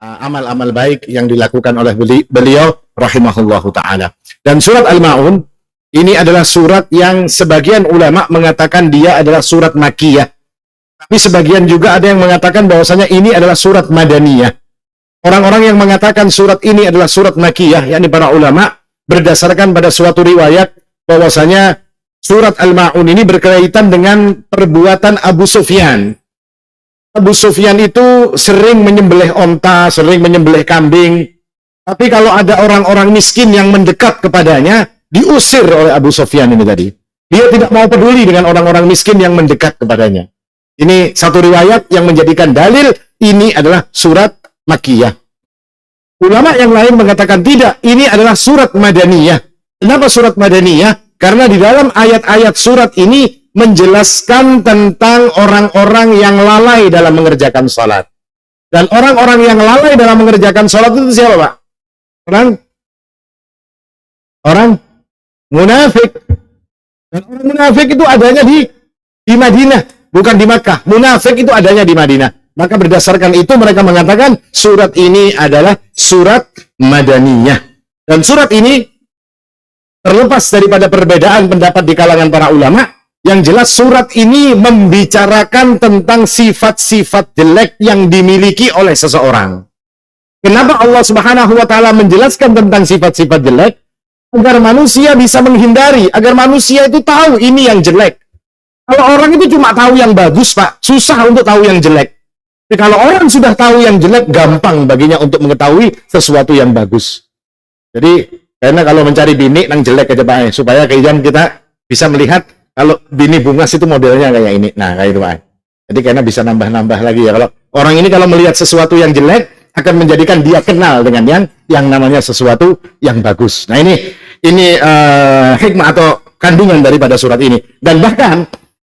amal-amal baik yang dilakukan oleh beliau rahimahullahu ta'ala. Dan surat Al-Ma'un ini adalah surat yang sebagian ulama mengatakan dia adalah surat Makkiyah. Tapi sebagian juga ada yang mengatakan bahwasanya ini adalah surat Madaniyah. Orang-orang yang mengatakan surat ini adalah surat Makkiyah, yakni para ulama, berdasarkan pada suatu riwayat bahwasanya surat Al-Ma'un ini berkaitan dengan perbuatan Abu Sufyan. Abu Sufyan itu sering menyembelih onta, sering menyembelih kambing. Tapi kalau ada orang-orang miskin yang mendekat kepadanya, diusir oleh Abu Sufyan ini tadi. Dia tidak mau peduli dengan orang-orang miskin yang mendekat kepadanya. Ini satu riwayat yang menjadikan dalil ini adalah surat Makkiyah. Ulama yang lain mengatakan tidak, ini adalah surat Madaniyah. Kenapa surat Madaniyah? Karena di dalam ayat-ayat surat ini menjelaskan tentang orang-orang yang lalai dalam mengerjakan salat. Dan orang-orang yang lalai dalam mengerjakan salat itu siapa, Pak? Orang munafik. Dan orang munafik itu adanya di Madinah, bukan di Makkah. Munafik itu adanya di Madinah. Maka berdasarkan itu mereka mengatakan surat ini adalah surat Madaniyah. Dan surat ini terlepas daripada perbedaan pendapat di kalangan para ulama, yang jelas surat ini membicarakan tentang sifat-sifat jelek yang dimiliki oleh seseorang. Kenapa Allah Subhanahu wa Ta'ala menjelaskan tentang sifat-sifat jelek? Agar manusia bisa menghindari, agar manusia itu tahu ini yang jelek. Kalau orang itu cuma tahu yang bagus, Pak, susah untuk tahu yang jelek. Tapi kalau orang sudah tahu yang jelek, gampang baginya untuk mengetahui sesuatu yang bagus. Jadi, karena kalau mencari bini yang jelek aja, Pak, supaya kemudian kita bisa melihat kalau bini bungas itu modelnya kayak ini. Nah, kayak itu, Pak. Jadi karena bisa nambah-nambah lagi ya. Kalau orang ini kalau melihat sesuatu yang jelek, akan menjadikan dia kenal dengan yang namanya sesuatu yang bagus. Nah, ini hikmah atau kandungan daripada surat ini. Dan bahkan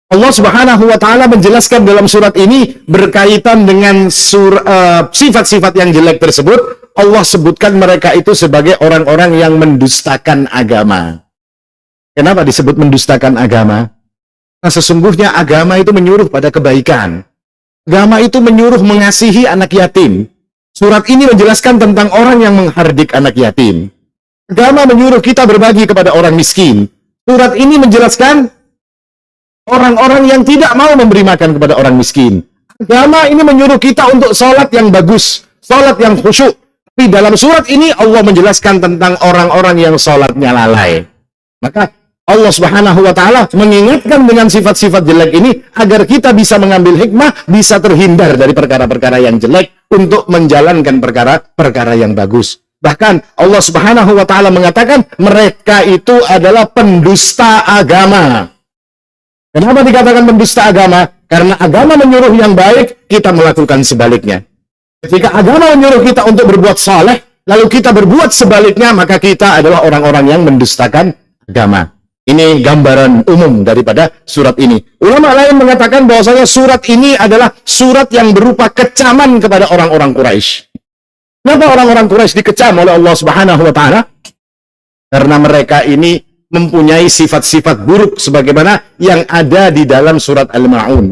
Allah Subhanahu wa Ta'ala menjelaskan dalam surat ini berkaitan dengan sifat-sifat yang jelek tersebut. Allah sebutkan mereka itu sebagai orang-orang yang mendustakan agama. Kenapa disebut mendustakan agama? Nah, sesungguhnya agama itu menyuruh pada kebaikan. Agama itu menyuruh mengasihi anak yatim. Surat ini menjelaskan tentang orang yang menghardik anak yatim. Agama menyuruh kita berbagi kepada orang miskin. Surat ini menjelaskan orang-orang yang tidak mau memberi makan kepada orang miskin. Agama ini menyuruh kita untuk sholat yang bagus, sholat yang khusyuk. Tapi dalam surat ini Allah menjelaskan tentang orang-orang yang sholatnya lalai. Maka Allah Subhanahu wa Ta'ala mengingatkan dengan sifat-sifat jelek ini agar kita bisa mengambil hikmah, bisa terhindar dari perkara-perkara yang jelek untuk menjalankan perkara-perkara yang bagus. Bahkan Allah Subhanahu wa Ta'ala mengatakan mereka itu adalah pendusta agama. Kenapa dikatakan pendusta agama? Karena agama menyuruh yang baik, kita melakukan sebaliknya. Ketika agama menyuruh kita untuk berbuat saleh, lalu kita berbuat sebaliknya, maka kita adalah orang-orang yang mendustakan agama. Ini gambaran umum daripada surat ini. Ulama lain mengatakan bahwasanya surat ini adalah surat yang berupa kecaman kepada orang-orang Quraisy. Kenapa orang-orang Quraisy dikecam oleh Allah Subhanahu wa Ta'ala? Karena mereka ini mempunyai sifat-sifat buruk sebagaimana yang ada di dalam surat Al-Ma'un.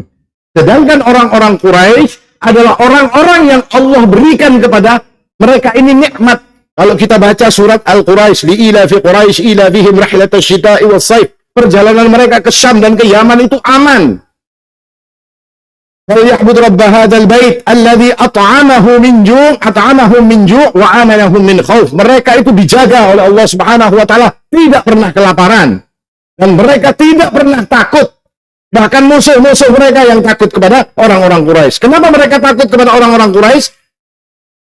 Sedangkan orang-orang Quraisy adalah orang-orang yang Allah berikan kepada mereka ini nikmat. Kalau kita baca surat Al-Quraisy, li'ilafi Quraisy ilafihim rihlatash shita'i was-shaif, perjalanan mereka ke Syam dan ke Yaman itu aman. Falya'bud rabb hadzal bait alladzi at'amahum min ju' wa amanahum min khauf. Mereka itu dijaga oleh Allah Subhanahu wa Ta'ala, tidak pernah kelaparan dan mereka tidak pernah takut. Bahkan musuh-musuh mereka yang takut kepada orang-orang Quraisy. Kenapa mereka takut kepada orang-orang Quraisy?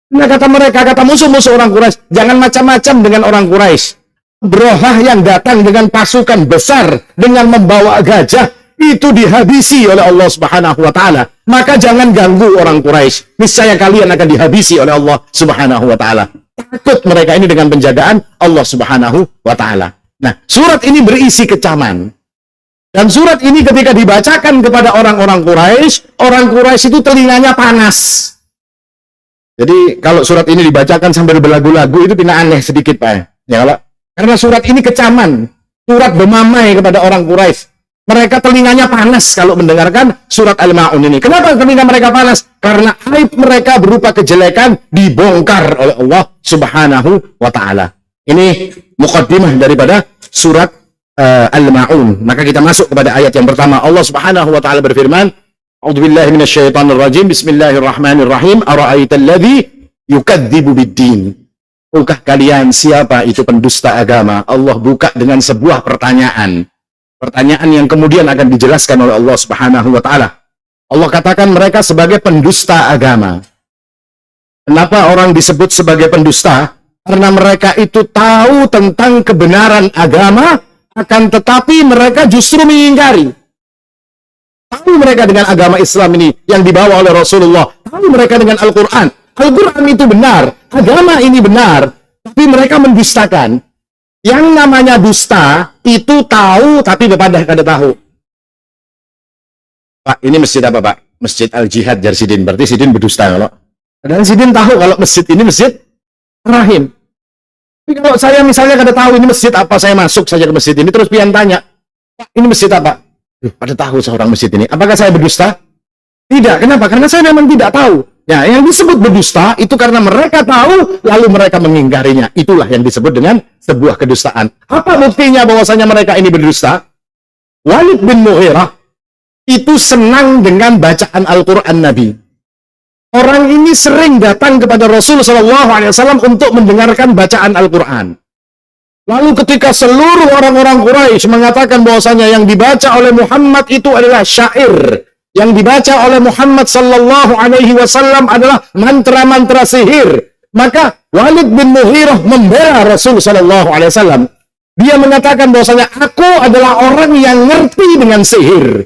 Nah, kata musuh-musuh orang Quraisy, jangan macam-macam dengan orang Quraisy. Brohah yang datang dengan pasukan besar, dengan membawa gajah, itu dihabisi oleh Allah Subhanahu wa Ta'ala. Maka jangan ganggu orang Quraisy. Niscaya kalian akan dihabisi oleh Allah Subhanahu wa Ta'ala. Takut mereka ini dengan penjagaan Allah Subhanahu wa Ta'ala. Nah, surat ini berisi kecaman. Dan surat ini ketika dibacakan kepada orang-orang Quraisy itu telinganya panas. Jadi kalau surat ini dibacakan sambil berlagu-lagu itu tidak aneh sedikit, Pak. Ya, karena surat ini kecaman, surat bermamai kepada orang Quraisy. mereka telinganya panas kalau mendengarkan surat Al-Ma'un ini. Kenapa telinga mereka panas? Karena aib mereka berupa kejelekan dibongkar oleh Allah Subhanahu wa Ta'ala. Ini muqaddimah daripada surat Al-Ma'un. Maka kita masuk kepada ayat yang pertama. Allah Subhanahu wa Ta'ala berfirman, A'udzubillahi minasyaitonirrajim. Bismillahirrahmanirrahim. Ara'aital ladzi yukadzibu bid-din. Tahukah kalian siapa itu pendusta agama? Allah buka dengan sebuah pertanyaan. Pertanyaan yang kemudian akan dijelaskan oleh Allah Subhanahu wa Ta'ala. Allah katakan mereka sebagai pendusta agama. Kenapa orang disebut sebagai pendusta? Karena mereka itu tahu tentang kebenaran agama, akan tetapi mereka justru mengingkari. Tahu mereka dengan agama Islam ini yang dibawa oleh Rasulullah. Tahu mereka dengan Al-Quran. Al-Quran itu benar. Agama ini benar. Tapi mereka mendustakan. Yang namanya dusta itu tahu tapi bepadah kada tahu. Pak, ini masjid apa, Pak? Masjid Al-Jihad Jar Sidin. Berarti Sidin berdusta kalau. Padahal Sidin tahu kalau masjid ini masjid Rahim. Tapi kalau saya misalnya kada tahu ini masjid apa, saya masuk saja ke masjid ini terus pian tanya, Pak, ini masjid apa? Pada tahu seorang masjid ini. Apakah saya berdusta? Tidak. Kenapa? Karena saya memang tidak tahu. Ya, yang disebut berdusta itu karena mereka tahu lalu mereka mengingkarinya. Itulah yang disebut dengan sebuah kedustaan. Apa buktinya bahwasanya mereka ini berdusta? Walid bin Mughirah itu senang dengan bacaan Al-Quran Nabi. Orang ini sering datang kepada Rasul SAW untuk mendengarkan bacaan Al-Quran. Lalu ketika seluruh orang-orang Quraisy mengatakan bahwasanya yang dibaca oleh Muhammad itu adalah syair, yang dibaca oleh Muhammad sallallahu alaihi wasallam adalah mantra-mantra sihir, maka Walid bin Mughirah membela Rasul sallallahu alaihi wasallam. Dia mengatakan bahwasanya aku adalah orang yang ngerti dengan sihir.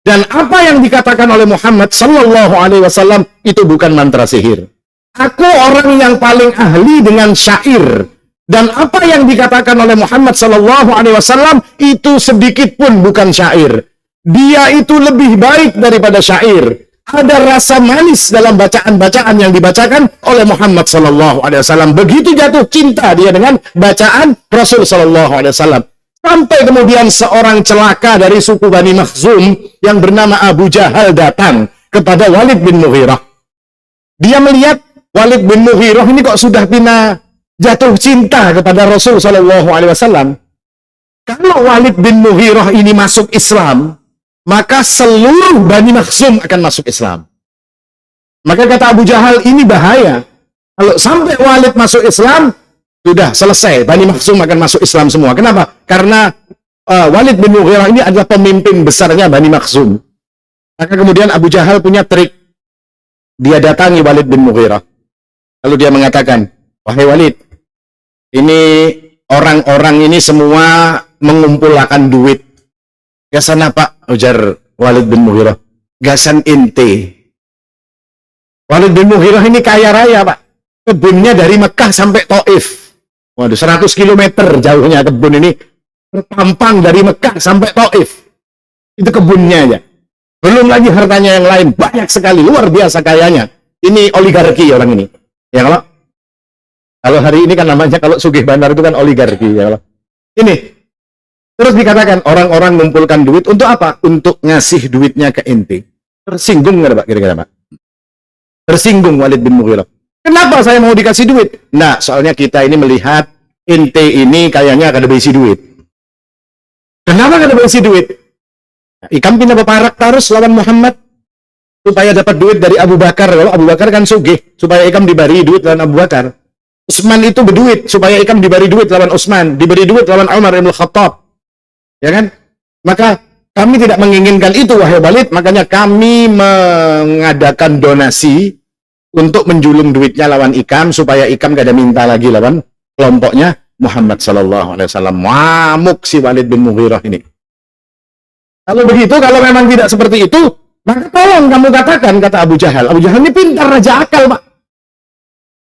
Dan apa yang dikatakan oleh Muhammad sallallahu alaihi wasallam itu bukan mantra sihir. Aku orang yang paling ahli dengan syair. Dan apa yang dikatakan oleh Muhammad sallallahu alaihi wasallam itu sedikit pun bukan syair. Dia itu lebih baik daripada syair. Ada rasa manis dalam bacaan-bacaan yang dibacakan oleh Muhammad sallallahu alaihi wasallam. Begitu jatuh cinta dia dengan bacaan Rasul sallallahu alaihi wasallam. Sampai kemudian seorang celaka dari suku Bani Makhzum yang bernama Abu Jahal datang kepada Walid bin Mughirah. Dia melihat Walid bin Mughirah ini kok sudah jatuh cinta kepada Rasul sallallahu alaihi wasallam. Kalau Walid bin Mughirah ini masuk Islam, maka seluruh Bani Makhzum akan masuk Islam. Maka kata Abu Jahal, ini bahaya. Kalau sampai Walid masuk Islam, sudah selesai. Bani Makhzum akan masuk Islam semua. Kenapa? Karena Walid bin Mughirah ini adalah pemimpin besarnya Bani Makhzum. Maka kemudian Abu Jahal punya trik. Dia datangi Walid bin Mughirah. Lalu dia mengatakan, wahai Walid, ini orang-orang ini semua mengumpulkan duit. Gasan apa? Ujar Walid bin Mughirah. Gasan inti. Walid bin Mughirah ini kaya raya, Pak. Kebunnya dari Mekah sampai Taif. Waduh, 100 km jauhnya kebun ini. Terpampang dari Mekah sampai Taif. Itu kebunnya aja. Belum lagi hartanya yang lain. Banyak sekali. Luar biasa kayanya. Ini oligarki orang ini. Ya kalau hari ini kan namanya, kalau sugih bandar itu kan oligarki. Ya kalau. Ini. Terus dikatakan, orang-orang mengumpulkan duit untuk apa? Untuk ngasih duitnya ke ente. Tersinggung nggak, Pak? Kira-kira, Pak? Tersinggung Walid bin Mughirah. Kenapa saya mau dikasih duit? Nah, soalnya kita ini melihat ente ini kayaknya kada berisi duit. Kenapa kada berisi duit? Nah, ikam pindah beparak terus lawan Muhammad supaya dapat duit dari Abu Bakar. Kalau Abu Bakar kan sugih, supaya ikam diberi duit lawan Abu Bakar. Utsman itu berduit supaya ikam diberi duit lawan Utsman, diberi duit lawan Umar bin Khattab. Ya kan? Maka kami tidak menginginkan itu, wahai Walid. Makanya kami mengadakan donasi untuk menjulung duitnya lawan ikam, supaya ikam gak ada minta lagi lawan kelompoknya Muhammad sallallahu alaihi wasallam. Mamuk si Walid bin Mughirah ini. Kalau begitu, kalau memang tidak seperti itu, maka tolong kamu katakan, kata Abu Jahal. Abu Jahal ini pintar, raja akal, Pak.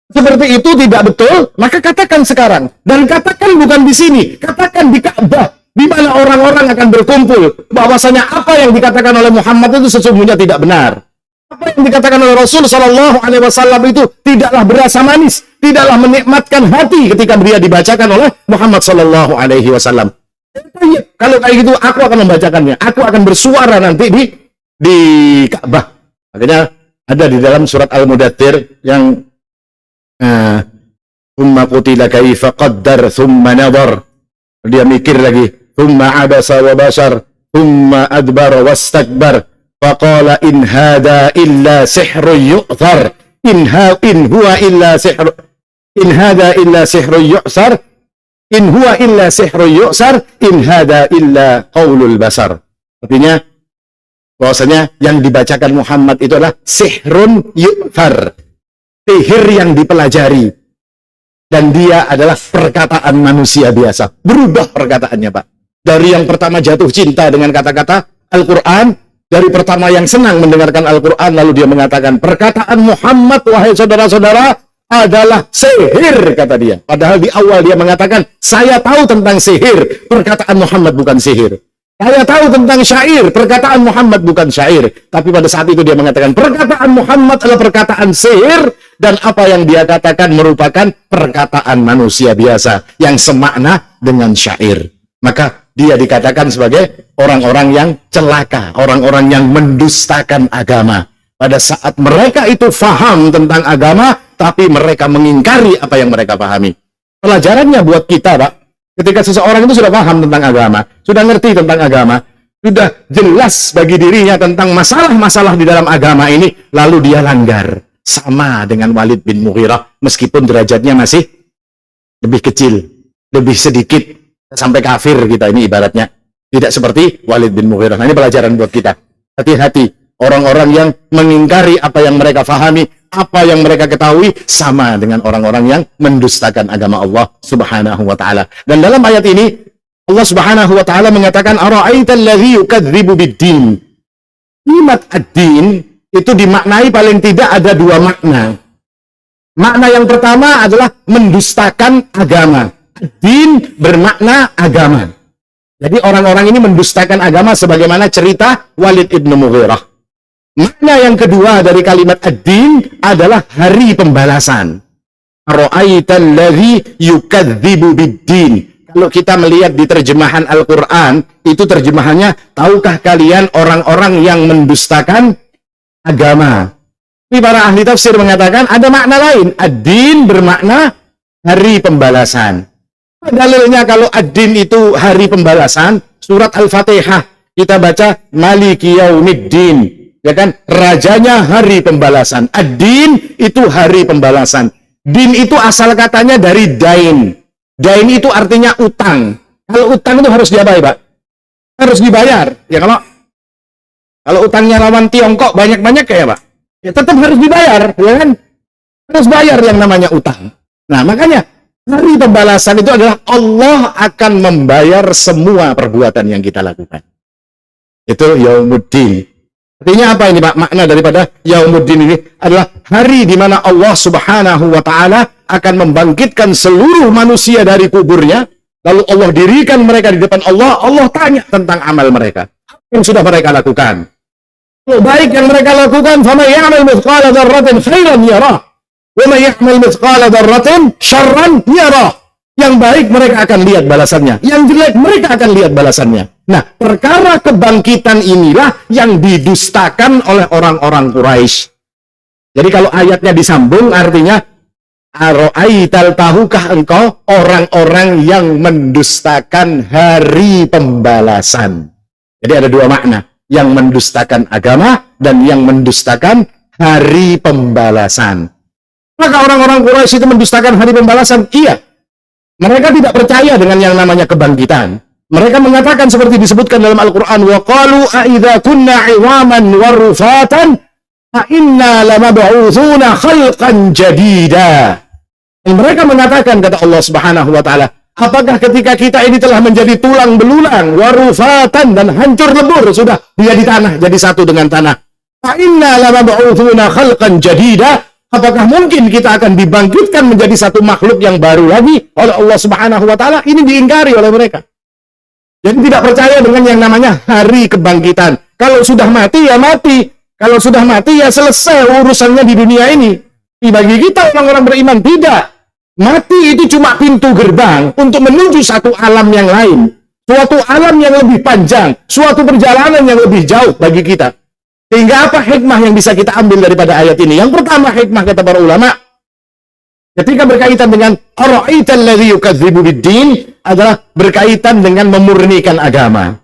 Seperti itu tidak betul, maka katakan sekarang. Dan katakan bukan di sini, katakan di Ka'bah, di mana orang-orang akan berkumpul, bahwasanya apa yang dikatakan oleh Muhammad itu sesungguhnya tidak benar. Apa yang dikatakan oleh Rasul sallallahu alaihi wasallam itu tidaklah berasa manis, tidaklah menikmatkan hati ketika dia dibacakan oleh Muhammad sallallahu alaihi wasallam. Kalau kayak gitu, aku akan membacakannya. Aku akan bersuara nanti di Ka'bah. Makanya ada di dalam surat Al-Mudaththir yang thumma qutila kaifa qaddar thumma nadhar. Dia mikir lagi, thumma abasa wa bashar, thumma adbara wastakbar, faqala in hada illa sihrun yu'thar, in huwa illa sihr, in hada illa sihrun yu'thar, in huwa illa sihrun yu'thar, in hada illa qaulul basar. Artinya bahwasanya yang dibacakan Muhammad itu adalah sihrun yu'thar, sihir yang dipelajari, dan dia adalah perkataan manusia biasa. Berubah perkataannya, Pak. Dari yang pertama jatuh cinta dengan kata-kata Al-Quran, dari pertama yang senang mendengarkan Al-Quran, lalu dia mengatakan, perkataan Muhammad, wahai saudara-saudara, adalah sihir, kata dia. Padahal di awal dia mengatakan, saya tahu tentang sihir, perkataan Muhammad bukan sihir. Saya tahu tentang syair, perkataan Muhammad bukan syair. Tapi pada saat itu dia mengatakan, perkataan Muhammad adalah perkataan sihir, dan apa yang dia katakan merupakan perkataan manusia biasa, yang semakna dengan syair. Maka dia dikatakan sebagai orang-orang yang celaka, orang-orang yang mendustakan agama. Pada saat mereka itu faham tentang agama, tapi mereka mengingkari apa yang mereka pahami. Pelajarannya buat kita, Pak. Ketika seseorang itu sudah paham tentang agama, sudah ngerti tentang agama, sudah jelas bagi dirinya tentang masalah-masalah di dalam agama ini, lalu dia langgar. Sama dengan Walid bin Mughirah, meskipun derajatnya masih lebih kecil, lebih sedikit, sampai kafir kita ini ibaratnya. Tidak seperti Walid bin Mughirah. Nah, ini pelajaran buat kita. Hati-hati, orang-orang yang mengingkari apa yang mereka fahami, apa yang mereka ketahui, sama dengan orang-orang yang mendustakan agama Allah Subhanahu wa ta'ala. Dan dalam ayat ini Allah Subhanahu wa ta'ala mengatakan, ara'aital ladzi yukadzibu bid-din. Kalimat ad-din itu dimaknai paling tidak ada dua makna. Makna yang pertama adalah mendustakan agama. Ad-din bermakna agama. Jadi orang-orang ini mendustakan agama sebagaimana cerita Walid ibn Mughirah. Makna yang kedua dari kalimat ad-din adalah hari pembalasan. Ara'aital ladzi yukadzibu bid-din. Kalau kita melihat di terjemahan Al-Quran, itu terjemahannya, tahukah kalian orang-orang yang mendustakan agama? Tapi para ahli tafsir mengatakan ada makna lain. Ad-din bermakna hari pembalasan. Dalilnya kalau ad-din itu hari pembalasan, surat Al-Fatihah kita baca Maliki Yaumiddin. Ya kan, rajanya hari pembalasan. Ad-din itu hari pembalasan. Din itu asal katanya dari dain. Dain itu artinya utang. Kalau utang itu harus diapain, Pak? Harus dibayar. Ya kalau utangnya lawan Tiongkok banyak-banyak kayak, Pak, ya tetap harus dibayar, ya kan? Harus bayar yang namanya utang. Nah, makanya hari pembalasan itu adalah Allah akan membayar semua perbuatan yang kita lakukan. Itu Yaumuddin. Artinya apa ini, Pak? Makna daripada Yaumuddin ini adalah hari di mana Allah Subhanahu wa ta'ala akan membangkitkan seluruh manusia dari kuburnya, lalu Allah dirikan mereka di depan Allah, Allah tanya tentang amal mereka. Apa yang sudah mereka lakukan? Baik yang mereka lakukan, فَمَنْ يَعْمَلْ مِثْقَالَ ذَرَّةٍ خَيْرًا يَرَهُ وَمَنْ يَعْمَلْ مِثْقَالَ ذَرَّةٍ شَرًّا يَرَهُ. Yang baik mereka akan lihat balasannya, yang jelek mereka akan lihat balasannya. Nah, perkara kebangkitan inilah yang didustakan oleh orang-orang Quraisy. Jadi kalau ayatnya disambung artinya, ara'aital, tahukah engkau orang-orang yang mendustakan hari pembalasan. Jadi ada dua makna, yang mendustakan agama dan yang mendustakan hari pembalasan. Maka orang-orang Quraisy itu mendustakan hari pembalasan? Iya. Mereka tidak percaya dengan yang namanya kebangkitan. Mereka mengatakan seperti disebutkan dalam Al-Quran, وَقَالُوا أَإِذَا كُنَّا عِظَامًا وَرُفَاتًا أَإِنَّا لَمَبْعُوثُونَ خَلْقًا جَدِيدًا. Dan mereka mengatakan, kata Allah Subhanahu wa ta'ala, apakah ketika kita ini telah menjadi tulang belulang, warufatan, dan hancur lebur, sudah dia di tanah, jadi satu dengan tanah. Inna lamab'utsuna khalqan jadida. Apakah mungkin kita akan dibangkitkan menjadi satu makhluk yang baru lagi oleh Allah Subhanahu wa ta'ala? Ini diingkari oleh mereka. Jadi tidak percaya dengan yang namanya hari kebangkitan. Kalau sudah mati, ya mati. Kalau sudah mati, ya selesai urusannya di dunia ini. Bagi kita orang-orang beriman, tidak. Mati itu cuma pintu gerbang untuk menuju satu alam yang lain. suatu alam yang lebih panjang, suatu perjalanan yang lebih jauh bagi kita. Sehingga apa hikmah yang bisa kita ambil daripada ayat ini? Yang pertama hikmah kata para ulama, ketika berkaitan dengan ara'aital ladzi yukadzibu bid-din adalah berkaitan dengan memurnikan agama.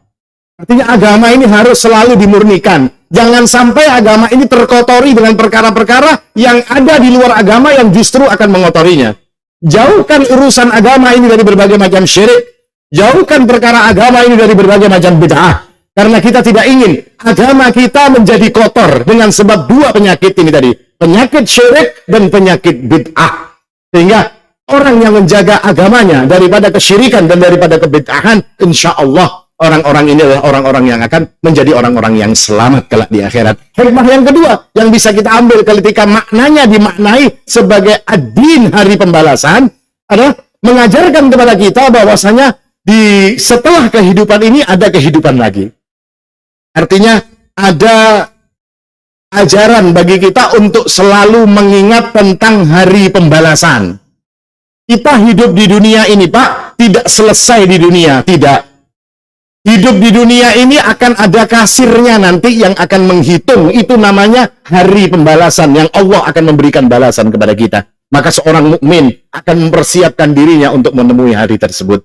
Artinya agama ini harus selalu dimurnikan. Jangan sampai agama ini terkotori dengan perkara-perkara yang ada di luar agama yang justru akan mengotorinya. Jauhkan urusan agama ini dari berbagai macam syirik. Jauhkan perkara agama ini dari berbagai macam bid'ah. Karena kita tidak ingin agama kita menjadi kotor dengan sebab dua penyakit ini tadi. Penyakit syirik dan penyakit bid'ah. Sehingga orang yang menjaga agamanya daripada kesyirikan dan daripada kebid'ahan, insya Allah orang-orang ini adalah orang-orang yang akan menjadi orang-orang yang selamat kelak di akhirat. Hikmah yang kedua yang bisa kita ambil ketika maknanya dimaknai sebagai ad-din, hari pembalasan, adalah mengajarkan kepada kita bahwasanya di setelah kehidupan ini ada kehidupan lagi. Artinya ada ajaran bagi kita untuk selalu mengingat tentang hari pembalasan. Kita hidup di dunia ini, Pak, tidak selesai di dunia, tidak. Hidup di dunia ini akan ada kasirnya nanti yang akan menghitung. Itu namanya hari pembalasan yang Allah akan memberikan balasan kepada kita. Maka seorang mukmin akan mempersiapkan dirinya untuk menemui hari tersebut.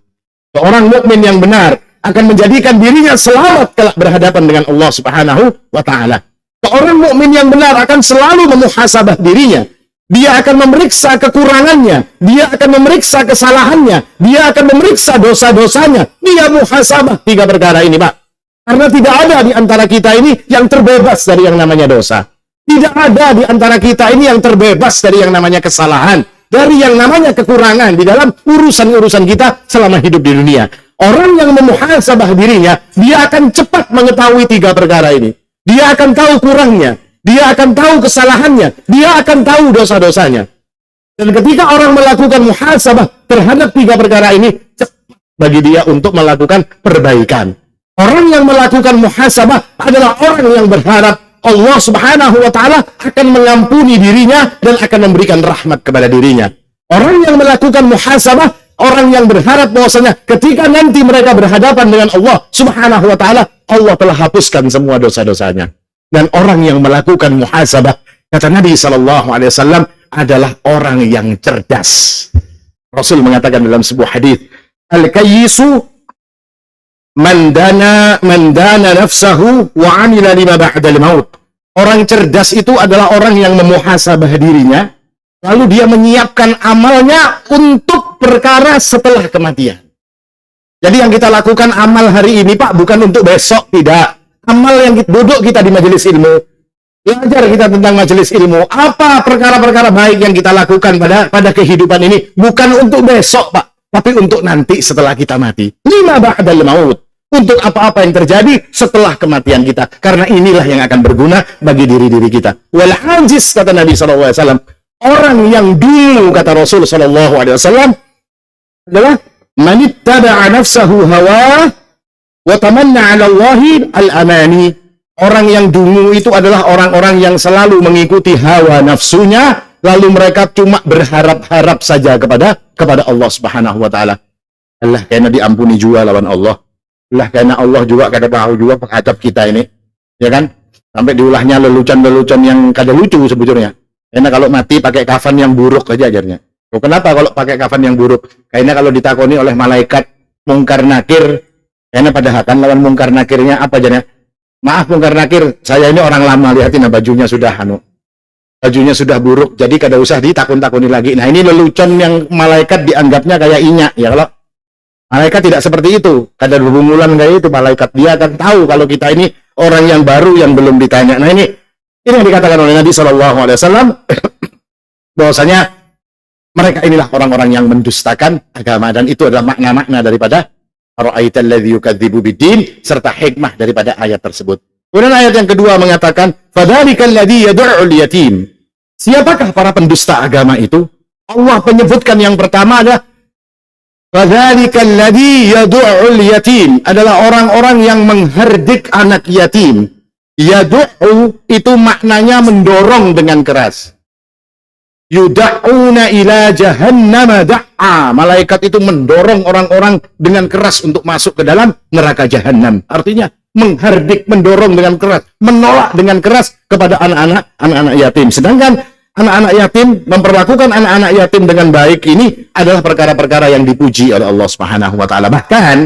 Seorang mukmin yang benar akan menjadikan dirinya selamat kelak berhadapan dengan Allah Subhanahu wa taala. Seorang mukmin yang benar akan selalu memuhasabah dirinya. Dia akan memeriksa kekurangannya, dia akan memeriksa kesalahannya, dia akan memeriksa dosa-dosanya. Dia muhasabah tiga perkara ini, Pak. Karena tidak ada di antara kita ini yang terbebas dari yang namanya dosa. Tidak ada di antara kita ini yang terbebas dari yang namanya kesalahan, dari yang namanya kekurangan di dalam urusan-urusan kita selama hidup di dunia. Orang yang memuhasabah dirinya, dia akan cepat mengetahui tiga perkara ini. Dia akan tahu kurangnya, dia akan tahu kesalahannya, dia akan tahu dosa-dosanya. Dan ketika orang melakukan muhasabah terhadap tiga perkara ini, cepat bagi dia untuk melakukan perbaikan. Orang yang melakukan muhasabah adalah orang yang berharap Allah Subhanahu wa taala akan mengampuni dirinya dan akan memberikan rahmat kepada dirinya. Orang yang melakukan muhasabah, orang yang berharap bahwasanya ketika nanti mereka berhadapan dengan Allah Subhanahu wa taala, Allah telah hapuskan semua dosa-dosanya. Dan orang yang melakukan muhasabah, kata Nabi SAW, adalah orang yang cerdas. Rasul mengatakan dalam sebuah hadis, al-kayyisu man dana nafsahu wa amila lima ba'dal maut. Orang cerdas itu adalah orang yang memuhasabah dirinya, lalu dia menyiapkan amalnya untuk perkara setelah kematian. Jadi yang kita lakukan amal hari ini, Pak, bukan untuk besok, tidak. Amal yang duduk kita di majelis ilmu, belajar kita tentang majelis ilmu, apa perkara-perkara baik yang kita lakukan pada kehidupan ini, bukan untuk besok, Pak, tapi untuk nanti setelah kita mati. Lima ba'dal maut, untuk apa-apa yang terjadi setelah kematian kita, karena inilah yang akan berguna bagi diri-diri kita. Wal ajiz, kata Nabi SAW, orang yang dulu, kata Rasul SAW, adalah manittaba'a nafsahu hawa wa tamanna 'ala Allahi al-amani. Orang yang dungu itu adalah orang-orang yang selalu mengikuti hawa nafsunya, lalu mereka cuma berharap-harap saja kepada Allah Subhanahu wa taala. Allah kayaknya diampuni juga lawan Allah. Allah kayaknya Allah juga kada tahu juga menghadap kita ini. Ya kan? Sampai diulahnya lelucon-lelucon yang kada lucu sebetulnya. Karena kalau mati pakai kafan yang buruk aja ajarnya. Oh, kenapa kalau pakai kafan yang buruk? Kayaknya kalau ditakoni oleh malaikat mungkar nakir, kayaknya pada akan lawan mungkar nakirnya apa aja? Maaf mungkar nakir, saya ini orang lama, lihatin bajunya sudah bajunya sudah buruk, jadi kada usah ditakun-takuni lagi. Nah, ini lelucon yang malaikat dianggapnya kayak inyak ya. Kalau malaikat tidak seperti itu, kada berbungulan kayak itu, malaikat dia akan tahu kalau kita ini orang yang baru yang belum ditanya. Nah, ini yang dikatakan oleh Nabi SAW bahwasanya mereka inilah orang-orang yang mendustakan agama, dan itu adalah makna-makna daripada ara'aital ladzi yukadzibu bid-din serta hikmah daripada ayat tersebut. Kemudian ayat yang kedua mengatakan, fadzalikal ladzi yad'ul yatim. Siapakah para pendusta agama itu? Allah menyebutkan yang pertama adalah fadzalikal ladzi yad'ul yatim, adalah orang-orang yang mengherdik anak yatim. Yad'u itu maknanya mendorong dengan keras. Yuda'una ila jahannama da'a. Malaikat itu mendorong orang-orang dengan keras untuk masuk ke dalam neraka jahanam. Artinya menghardik, mendorong dengan keras, menolak dengan keras kepada anak-anak yatim. Sedangkan anak-anak yatim, memperlakukan anak-anak yatim dengan baik ini adalah perkara-perkara yang dipuji oleh Allah Subhanahu wa taala. Bahkan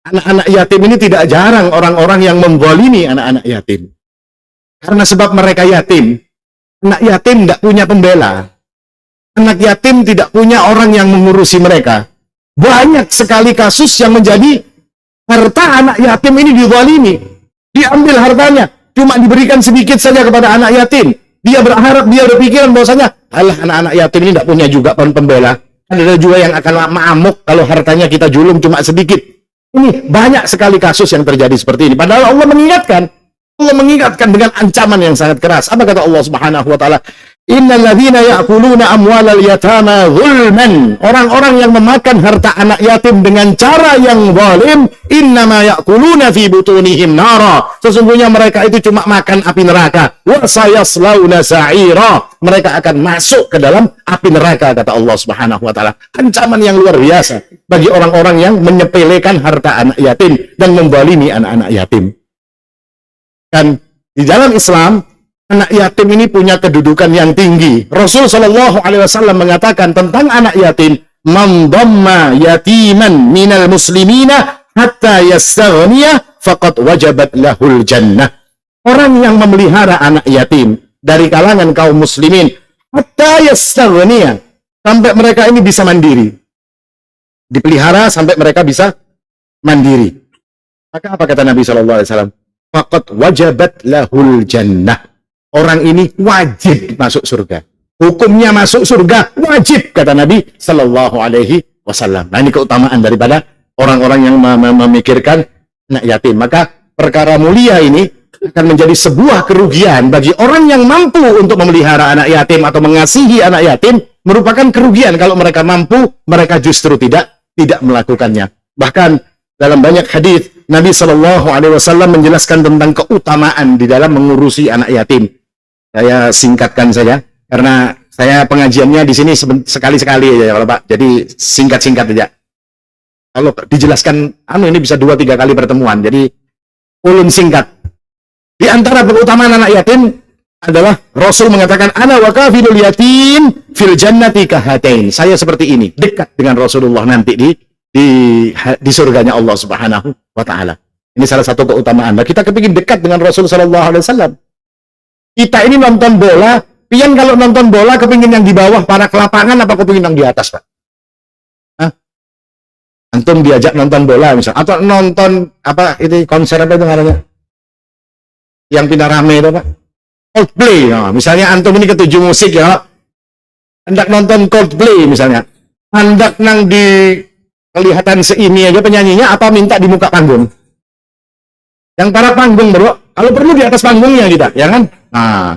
anak-anak yatim ini tidak jarang orang-orang yang memzalimi anak-anak yatim. Karena sebab mereka yatim, anak yatim tidak punya pembela. Anak yatim tidak punya orang yang mengurusi mereka. Banyak sekali kasus yang menjadi harta anak yatim ini dizalimi. Diambil hartanya, cuma diberikan sedikit saja kepada anak yatim. Dia berharap, dia berpikiran bahwasanya, alah anak-anak yatim ini tidak punya juga pembela. Ada juga yang akan mengamuk kalau hartanya kita julum cuma sedikit. Ini banyak sekali kasus yang terjadi seperti ini. Padahal Allah mengingatkan dengan ancaman yang sangat keras. Apa kata Allah Subhanahu wa taala? Innal ladzina ya'kuluna amwalal yatama zulman. Orang-orang yang memakan harta anak yatim dengan cara yang zalim, innama ya'kuluna fi butunihim nara. Sesungguhnya mereka itu cuma makan api neraka. Wa sayaslawna sa'ira. Mereka akan masuk ke dalam api neraka, kata Allah Subhanahu wa taala. Ancaman yang luar biasa bagi orang-orang yang menyepelekan harta anak yatim dan menzalimi anak-anak yatim. Dan di dalam Islam, anak yatim ini punya kedudukan yang tinggi. Rasul Shallallahu Alaihi Wasallam mengatakan tentang anak yatim, "Man dhamma yatiman minal muslimina hatta yastaghniya faqad wajabat lahul jannah." Orang yang memelihara anak yatim dari kalangan kaum muslimin hatta yastaghniya, sampai mereka ini bisa mandiri. Dipelihara sampai mereka bisa mandiri. Maka apa kata Nabi Shallallahu Alaihi Wasallam? Faqad wajabat lahul jannah. Orang ini wajib masuk surga. Hukumnya masuk surga wajib, kata Nabi Sallallahu Alaihi Wasallam. Nah, ini keutamaan daripada orang-orang yang memikirkan anak yatim. Maka perkara mulia ini akan menjadi sebuah kerugian bagi orang yang mampu untuk memelihara anak yatim atau mengasihi anak yatim. Merupakan kerugian kalau mereka mampu, mereka justru tidak melakukannya. Bahkan dalam banyak hadis Nabi Shallallahu Alaihi Wasallam menjelaskan tentang keutamaan di dalam mengurusi anak yatim. Saya singkatkan saja karena saya pengajiannya di sini sekali-sekali aja kalau Pak. Jadi singkat-singkat aja. Kalau dijelaskan ini bisa 2-3 kali pertemuan. Jadi ulun singkat. Di antara keutamaan anak yatim adalah Rasul mengatakan ana wa kafilul yatim fil jannati kahatain. Saya seperti ini, dekat dengan Rasulullah nanti di surganya Allah Subhanahu wa taala. Ini salah satu keutamaan. Nah, kita kepingin dekat dengan Rasul sallallahu alaihi wasallam. Kita ini nonton bola, pian kalau nonton bola kepingin yang di bawah para kelapangan apa kepingin yang di atas, Pak? Hah? Antum diajak nonton bola misalnya, atau nonton apa itu konser apa itu namanya? Yang pindah rame itu, Pak? Coldplay. Nah, misalnya antum ini ketujuh musik ya. Hendak nonton Coldplay misalnya. Hendak nang di kelihatan seini aja penyanyinya apa minta di muka panggung? Yang para panggung, Bro. Kalau perlu di atas panggungnya kita, ya kan? Nah,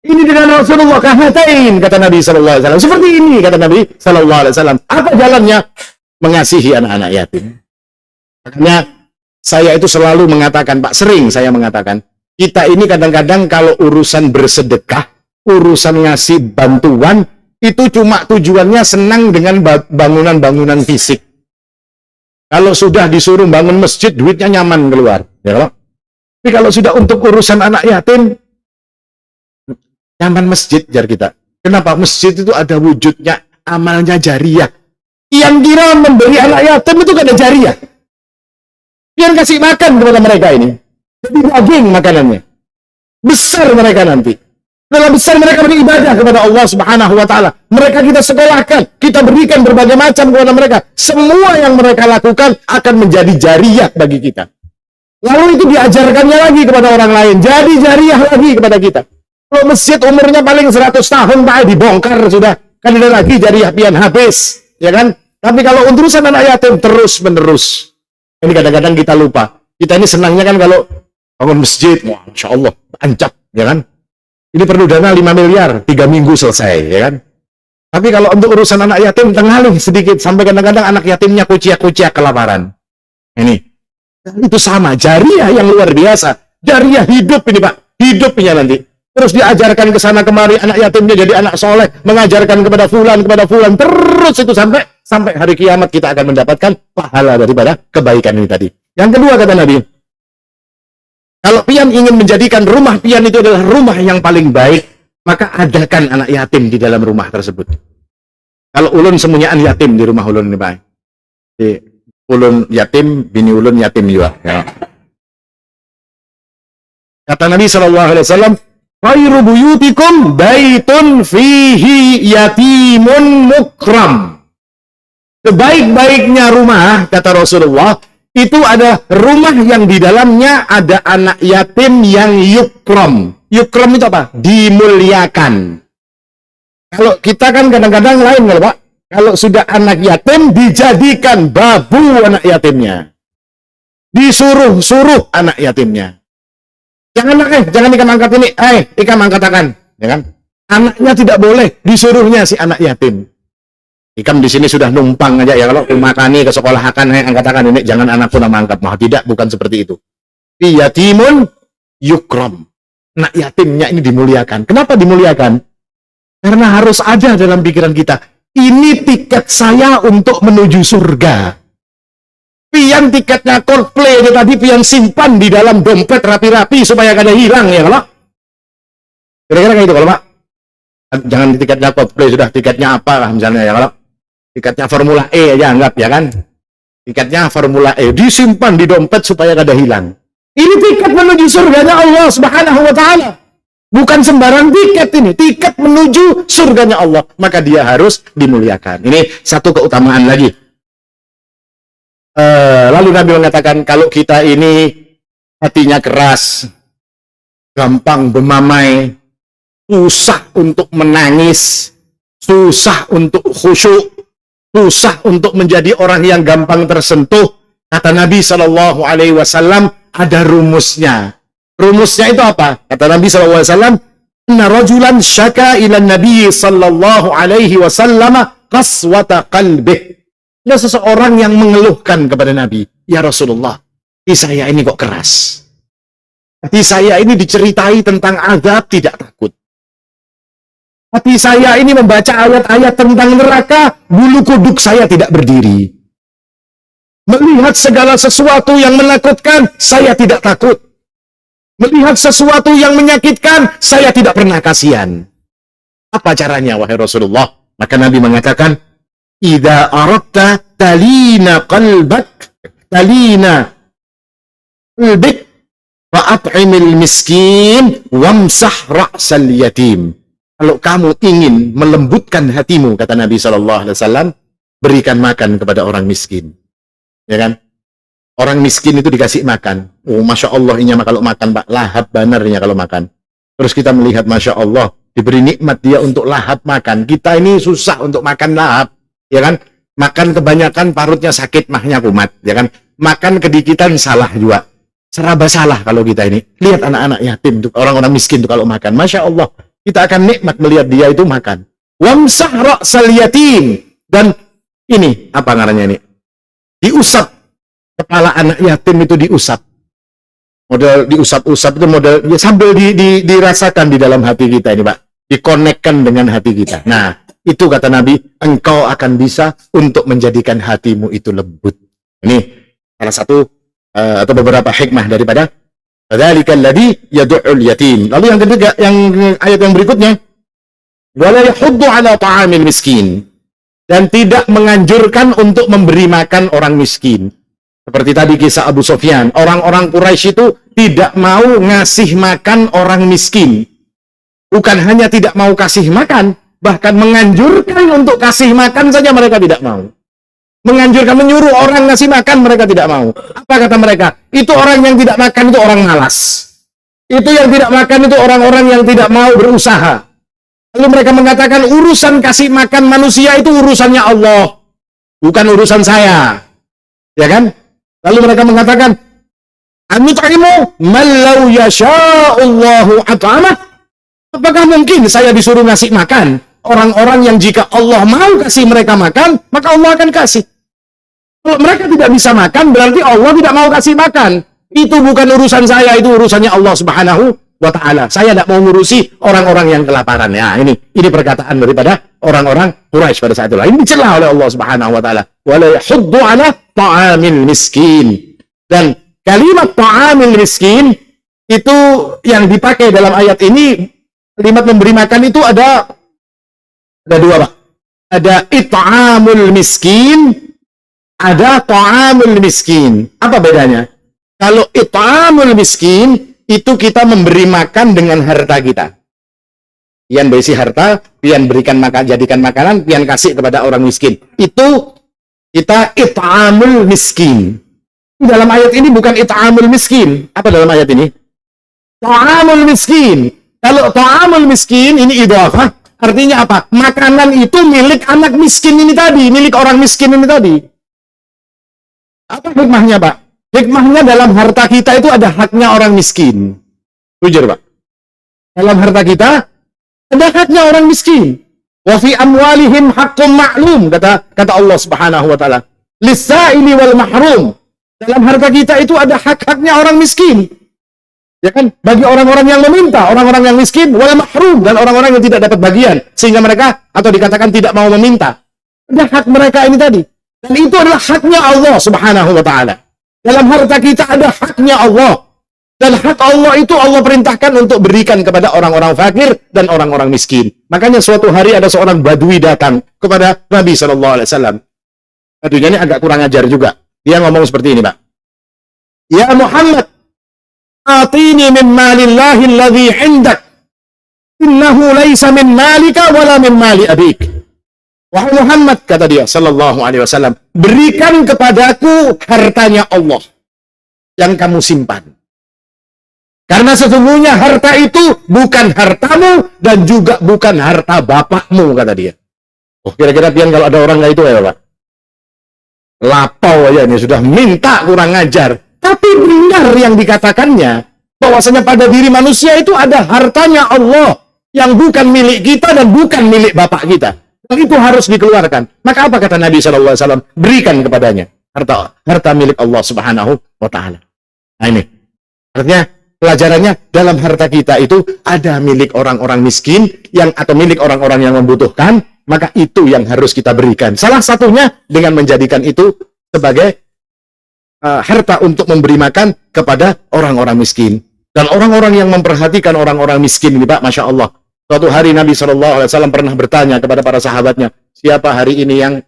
ini dengan Rasulullah kahatain, kata Nabi sallallahu alaihi wasallam. Seperti ini kata Nabi sallallahu alaihi wasallam. Apa jalannya? Mengasihi anak-anak yatim. Makanya saya itu selalu mengatakan, Pak, sering saya mengatakan, kita ini kadang-kadang kalau urusan bersedekah, urusan ngasih bantuan, itu cuma tujuannya senang dengan bangunan-bangunan fisik. Kalau sudah disuruh bangun masjid, duitnya nyaman keluar. Ya, tapi kalau sudah untuk urusan anak yatim, nyaman masjid, jar kita. Kenapa? Masjid itu ada wujudnya, amalnya jariah. Yang kira memberi anak yatim itu kan ada jariah. Biar kasih makan kepada mereka ini. Jadi daging makanannya. Besar mereka nanti. Setelah besar mereka beribadah kepada Allah Subhanahu wa taala. Mereka kita sekolahkan, kita berikan berbagai macam kepada mereka. Semua yang mereka lakukan akan menjadi jariah bagi kita. Lalu itu diajarkannya lagi kepada orang lain. Jadi jariah lagi kepada kita. Kalau masjid umurnya paling 100 tahun, Pak, dibongkar sudah. Kan ada lagi jariah pian habis, ya kan? Tapi kalau urusan anak yatim terus menerus. Ini kadang-kadang kita lupa. Kita ini senangnya kan kalau bangun masjid, wah, Masya Allah, ancap, ya kan? Ini perlu dana 5 miliar, 3 minggu selesai, ya kan? Tapi kalau untuk urusan anak yatim, tengalih sedikit. Sampai kadang-kadang anak yatimnya kuciak-kuciak kelaparan. Ini. Itu sama, jariah yang luar biasa. Jariah hidup ini, Pak. Hidupnya nanti. Terus diajarkan ke sana kemari, anak yatimnya jadi anak soleh, mengajarkan kepada fulan, terus itu sampai hari kiamat kita akan mendapatkan pahala daripada kebaikan ini tadi. Yang kedua kata Nabi, kalau pian ingin menjadikan rumah pian itu adalah rumah yang paling baik, maka adakan anak yatim di dalam rumah tersebut. Kalau ulun semuanya yatim di rumah ulun ini baik. Di ulun yatim, bini ulun yatim juga. Ya. Kata Nabi SAW, khairu buyutikum baitun fihi yatimun mukram. Sebaik-baiknya rumah, kata Rasulullah, itu ada rumah yang di dalamnya ada anak yatim yang yukram. Yukram itu apa? Dimuliakan. Kalau kita kan kadang-kadang lain, kalau Pak. Kalau sudah anak yatim, dijadikan babu anak yatimnya. Disuruh-suruh anak yatimnya. Jangan ikam angkat ini, ikam angkat akan, ya kan? Anaknya tidak boleh, disuruhnya si anak yatim. Ikam di sini sudah numpang aja ya, kalau makani ke sekolah akan, angkat akan ini, jangan anakku nama angkat. Mah tidak, bukan seperti itu. Yatimun yukram. Anak yatimnya ini dimuliakan. Kenapa dimuliakan? Karena harus ada dalam pikiran kita, ini tiket saya untuk menuju surga. Pian tiketnya Coldplay itu tadi pian simpan di dalam dompet rapi-rapi supaya kada hilang ya kalau. Kira-kira kayak itu kalau Pak. Jangan di tiketnya Coldplay, sudah tiketnya apa lah misalnya ya kalau. Tiketnya Formula E aja anggap ya kan. Tiketnya Formula E disimpan di dompet supaya kada hilang. Ini tiket menuju surganya Allah Subhanahu wa taala. Bukan sembarang tiket ini, tiket menuju surganya Allah. Maka dia harus dimuliakan. Ini satu keutamaan lagi. Lalu Nabi mengatakan, kalau kita ini hatinya keras, gampang bermamai, susah untuk menangis, susah untuk khusyuk, susah untuk menjadi orang yang gampang tersentuh, kata Nabi SAW, ada rumusnya. Rumusnya itu apa? Kata Nabi SAW, "Inna rajulan syaka ila Nabi SAW qaswata qalbih." Ada seseorang yang mengeluhkan kepada Nabi, "Ya Rasulullah, hati saya ini kok keras. Hati saya ini diceritai tentang azab tidak takut. Hati saya ini membaca ayat-ayat tentang neraka, bulu kuduk saya tidak berdiri. Melihat segala sesuatu yang menakutkan, saya tidak takut. Melihat sesuatu yang menyakitkan, saya tidak pernah kasihan. Apa caranya, wahai Rasulullah?" Maka Nabi mengatakan, "Idza aradta talina qalbak, talina qalbik, fa'at'imil miskin, wamsah ra'sal yatim." Kalau kamu ingin melembutkan hatimu, kata Nabi SAW, berikan makan kepada orang miskin. Ya kan? Orang miskin itu dikasih makan. Oh, Masya Allah, ini kalau makan, Pak, lahap banarnya kalau makan. Terus kita melihat, Masya Allah, diberi nikmat dia untuk lahap makan. Kita ini susah untuk makan lahap. Ya kan? Makan kebanyakan parutnya sakit, mahnya kumat. Ya kan? Makan kedikitan salah juga. Seraba salah kalau kita ini. Lihat anak-anak yatim, orang-orang miskin itu kalau makan. Masya Allah, kita akan nikmat melihat dia itu makan. Wamsah ra'sal yatim. Dan ini, apa namanya ini? Diusap. Kepala anak yatim itu diusap. Model diusap-usap itu model ya, sambil dirasakan di dalam hati kita ini, Pak. Dikonekkan dengan hati kita. Nah, itu kata Nabi, engkau akan bisa untuk menjadikan hatimu itu lembut. Ini salah satu atau beberapa hikmah daripada dzalikal ladzi yad'ul yatim. Lalu yang ketiga, yang ayat yang berikutnya, wala yahuddu ala ta'amil miskin, dan tidak menganjurkan untuk memberi makan orang miskin. Seperti tadi kisah Abu Sufyan, orang-orang Quraisy itu tidak mau ngasih makan orang miskin. Bukan hanya tidak mau kasih makan, bahkan menganjurkan untuk kasih makan saja mereka tidak mau. Menganjurkan, menyuruh orang ngasih makan mereka tidak mau. Apa kata mereka? Itu orang yang tidak makan itu orang malas. Itu yang tidak makan itu orang-orang yang tidak mau berusaha. Lalu mereka mengatakan urusan kasih makan manusia itu urusannya Allah, bukan urusan saya. Ya kan? Lalu mereka mengatakan, "Anut'imu man law yasha'ullahu at'amah." Apakah mungkin saya disuruh ngasih makan orang-orang yang jika Allah mau kasih mereka makan, maka Allah akan kasih. Kalau mereka tidak bisa makan, berarti Allah tidak mau kasih makan. Itu bukan urusan saya, itu urusannya Allah Subhanahu wa ta'ala. Saya tidak mau ngurusi orang-orang yang kelaparan. Ya, ini perkataan daripada orang-orang Quraisy pada saat itu. Ini dicela oleh Allah Subhanahu wa taala. Wa la yahuddu 'ala ta'amil miskin. Dan kalimat ta'amil miskin itu yang dipakai dalam ayat ini, kalimat memberi makan itu ada dua, Pak. Ada it'amul miskin, ada ta'amul miskin. Apa bedanya? Kalau it'amul miskin, itu kita memberi makan dengan harta kita. Pian berisi harta, pian berikan makan, jadikan makanan, pian kasih kepada orang miskin. Itu kita it'amul miskin. Dalam ayat ini bukan it'amul miskin. Apa dalam ayat ini? Ta'amul miskin. Kalau ta'amul miskin, ini idhafah. Artinya apa? Makanan itu milik anak miskin ini tadi, milik orang miskin ini tadi. Apa hikmahnya, Pak? Hikmahnya dalam harta kita itu ada haknya orang miskin. Jujur, Pak. Dalam harta kita ada haknya orang miskin. Wa fi amwalihim haqqum ma'lum, kata Allah Subhanahu wa taala. Lis-sa'ili wal mahrum. Dalam harta kita itu ada hak-haknya orang miskin. Ya kan? Bagi orang-orang yang meminta, orang-orang yang miskin, wal mahrum, dan orang-orang yang tidak dapat bagian, sehingga mereka atau dikatakan tidak mau meminta. Ada hak mereka ini tadi. Dan itu adalah haknya Allah Subhanahu wa taala. Dalam harta kita ada haknya Allah. Dan hak Allah itu Allah perintahkan untuk berikan kepada orang-orang fakir dan orang-orang miskin. Makanya suatu hari ada seorang badui datang kepada Nabi SAW. Baduinya ini agak kurang ajar juga. Dia ngomong seperti ini, Pak. Ya Muhammad, atini min malillahi alladhi indak. Innahu laysa min malika wala min mali abik. Wahai Muhammad, kata dia sallallahu alaihi wasallam, berikan kepadaku hartanya Allah yang kamu simpan. Karena sesungguhnya harta itu bukan hartamu dan juga bukan harta bapakmu, kata dia. Oh, kira-kira pian kalau ada orang kayak itu ya, Pak? Lapau aja ini sudah minta kurang ajar. Tapi benar yang dikatakannya, bahwasanya pada diri manusia itu ada hartanya Allah yang bukan milik kita dan bukan milik bapak kita. Dan itu harus dikeluarkan. Maka apa kata Nabi SAW? Berikan kepadanya harta milik Allah Subhanahu wa taala. Nah ini. Artinya pelajarannya dalam harta kita itu ada milik orang-orang miskin yang atau milik orang-orang yang membutuhkan, maka itu yang harus kita berikan. Salah satunya dengan menjadikan itu sebagai harta untuk memberi makan kepada orang-orang miskin. Dan orang-orang yang memperhatikan orang-orang miskin ini, Pak, Masya Allah. Suatu hari Nabi SAW pernah bertanya kepada para sahabatnya, siapa hari ini yang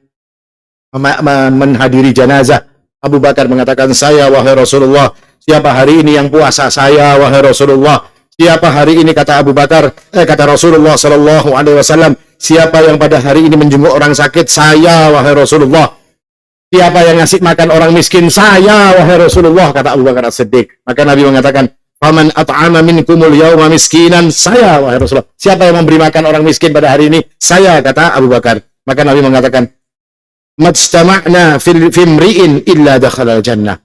menghadiri jenazah? Abu Bakar mengatakan, saya wahai Rasulullah. Siapa hari ini yang puasa? Saya wahai Rasulullah. Siapa hari ini, kata Abu Bakar, kata Rasulullah SAW, siapa yang pada hari ini menjenguk orang sakit? Saya wahai Rasulullah. Siapa yang ngasih makan orang miskin? Saya wahai Rasulullah, kata Abu Bakar As-Siddiq. Maka Nabi mengatakan, faman at'ama minkumul yawma miskinan, saya wahai Rasulullah. Siapa yang memberi makan orang miskin pada hari ini? Saya, kata Abu Bakar. Maka Nabi mengatakan, majtama'na fimri'in illa dakhalal jannah.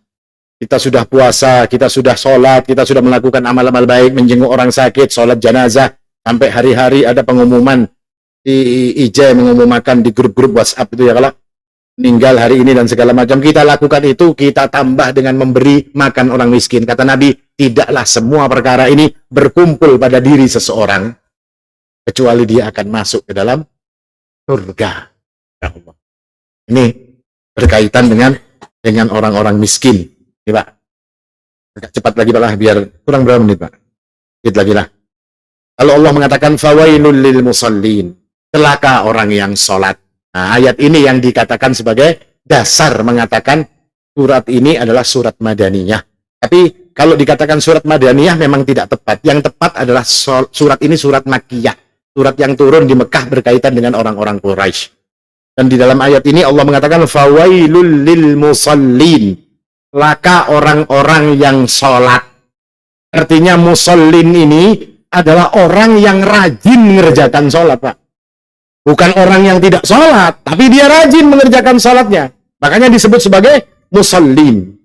Kita sudah puasa, kita sudah sholat, kita sudah melakukan amal-amal baik, menjenguk orang sakit, sholat jenazah, sampai hari-hari ada pengumuman di IJ mengumumkan di grup-grup WhatsApp itu ya, kalau meninggal hari ini dan segala macam, kita lakukan itu, kita tambah dengan memberi makan orang miskin. Kata Nabi, tidaklah semua perkara ini berkumpul pada diri seseorang kecuali dia akan masuk ke dalam surga. Ya Allah. Ini berkaitan dengan orang-orang miskin. Ini, Pak. Agak cepat lagi, Pak, lah, biar kurang berapa menit, Pak. Sedikit lagi lah. Kalau Allah mengatakan fawailul lil musallin, celaka orang yang sholat. Nah, ayat ini yang dikatakan sebagai dasar mengatakan surat ini adalah surat Madaniyah. Tapi kalau dikatakan surat Madaniyah memang tidak tepat. Yang tepat adalah surat ini surat Makkiyah. Surat yang turun di Mekah berkaitan dengan orang-orang Quraisy. Dan di dalam ayat ini Allah mengatakan fawailul lil musallin. Laka orang-orang yang sholat. Artinya musallin ini adalah orang yang rajin mengerjakan sholat, Pak. Bukan orang yang tidak sholat, tapi dia rajin mengerjakan sholatnya. Makanya disebut sebagai musallin.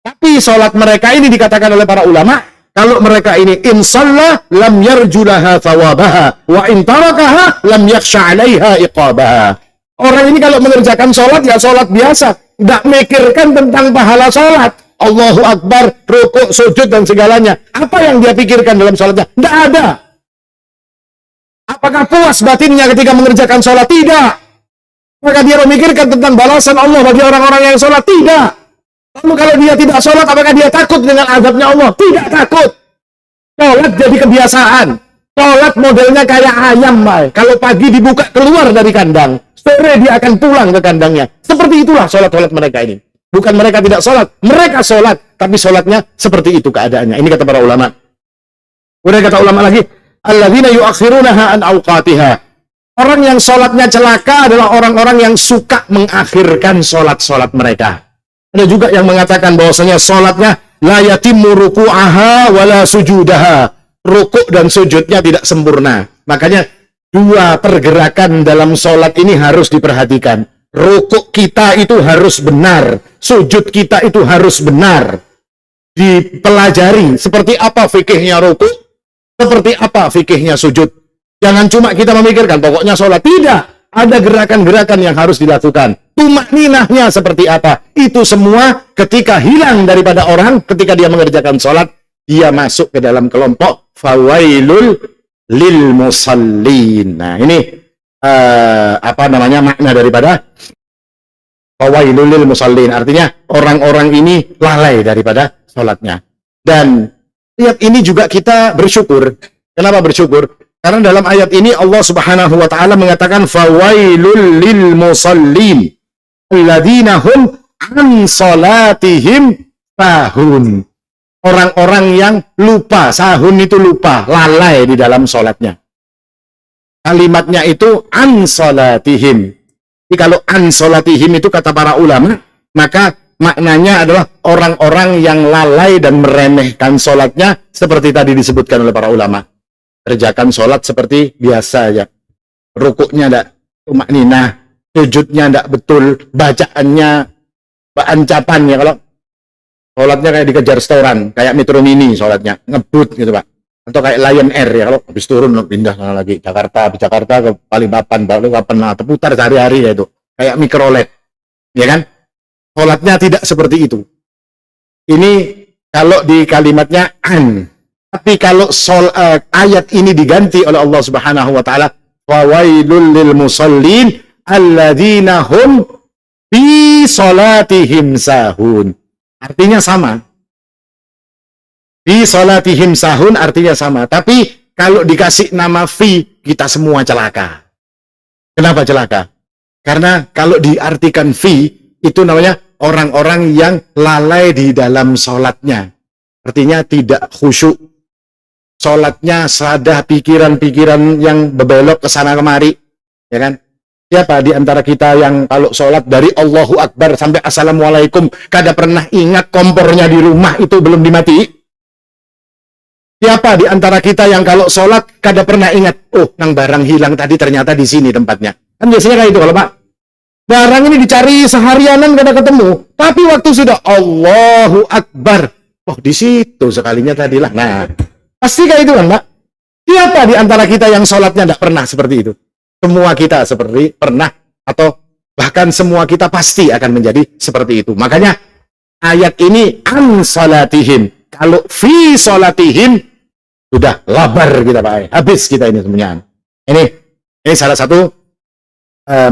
Tapi sholat mereka ini dikatakan oleh para ulama, kalau mereka ini inshallah lam yarjulaha thawabaha, wa intarakaha lam yakhsha alaiha iqabaha. Orang ini kalau mengerjakan sholat, ya sholat biasa. Tidak mikirkan tentang pahala sholat. Allahu Akbar, rukuk, sujud, dan segalanya. Apa yang dia pikirkan dalam sholatnya? Tidak ada. Apakah puas batinnya ketika mengerjakan sholat? Tidak. Apakah dia memikirkan tentang balasan Allah bagi orang-orang yang sholat? Tidak. Lalu kalau dia tidak sholat, apakah dia takut dengan azabnya Allah? Tidak takut. Sholat jadi kebiasaan. Sholat modelnya kayak ayam, Mai. Kalau pagi dibuka keluar dari kandang, sore dia akan pulang ke kandangnya. Seperti itulah sholat-sholat mereka ini. Bukan mereka tidak sholat, mereka sholat, tapi sholatnya seperti itu keadaannya. Ini kata para ulama. Kemudian kata ulama lagi, alladzina yuakhirunaha an awqatiha. Orang yang sholatnya celaka adalah orang-orang yang suka mengakhirkan sholat-sholat mereka. Ada juga yang mengatakan bahwasanya sholatnya la yatimmu ruku'aha wala sujudaha. Rukuk dan sujudnya tidak sempurna. Makanya dua pergerakan dalam sholat ini harus diperhatikan. Rukuk kita itu harus benar. Sujud kita itu harus benar. Dipelajari seperti apa fikihnya rukuk, seperti apa fikihnya sujud. Jangan cuma kita memikirkan pokoknya sholat. Tidak. Ada gerakan-gerakan yang harus dilakukan. Tumakninahnya seperti apa. Itu semua ketika hilang daripada orang, ketika dia mengerjakan sholat, dia masuk ke dalam kelompok fawailul lil musallin. Nah, ini makna daripada fawailul lil musallin. Artinya orang-orang ini lalai daripada sholatnya. Dan ayat ini juga kita bersyukur. Kenapa bersyukur? Karena dalam ayat ini Allah Subhanahu wa taala mengatakan fawailul lil musallin alladzina hum an salatihim sahun. Orang-orang yang lupa, sahun itu lupa, lalai di dalam sholatnya. Kalimatnya itu an salatihim. Jadi kalau an salatihim itu kata para ulama, maka maknanya adalah orang-orang yang lalai dan meremehkan sholatnya, seperti tadi disebutkan oleh para ulama. Kerjakan sholat seperti biasa ya. Rukuknya tidak tumakninah, sujudnya tidak betul, bacaannya ancapan ya. Kalau sholatnya kayak dikejar restoran, kayak Metro Mini sholatnya, ngebut gitu Pak. Atau kayak Lion Air ya, kalau habis turun pindah sana lagi, Jakarta ke Balikpapan, baru kapan terputar sehari-hari ya itu. Kayak mikrolet, ya kan? Sholatnya tidak seperti itu. Ini kalau di kalimatnya an. Tapi kalau ayat ini diganti oleh Allah Subhanahu wa taala, fawailul lil musallin alladzina hum fi salatihim sahun. Artinya sama. Fi salatihim sahun artinya sama. Tapi kalau dikasih nama fi, kita semua celaka. Kenapa celaka? Karena kalau diartikan fi, itu namanya orang-orang yang lalai di dalam sholatnya. Artinya tidak khusyuk. Sholatnya sadah pikiran-pikiran yang berbelok ke sana kemari. Ya kan? Siapa di antara kita yang kalau sholat dari Allahu Akbar sampai Assalamualaikum kada pernah ingat kompornya di rumah itu belum dimati? Siapa di antara kita yang kalau sholat kada pernah ingat, oh nang barang hilang tadi ternyata di sini tempatnya? Kan biasanya kayak itu kalau Pak. Barang ini dicari seharianan kada ketemu, tapi waktu sudah Allahu Akbar, oh di situ sekalinya tadilah. Nah, pasti kayak itu kan Pak. Siapa di antara kita yang sholatnya tidak pernah seperti itu? Semua kita seperti pernah, atau bahkan semua kita pasti akan menjadi seperti itu. Makanya ayat ini an salatihim. Kalau fi salatihim sudah labar kita Pak. Habis kita ini semuanya. Ini salah satu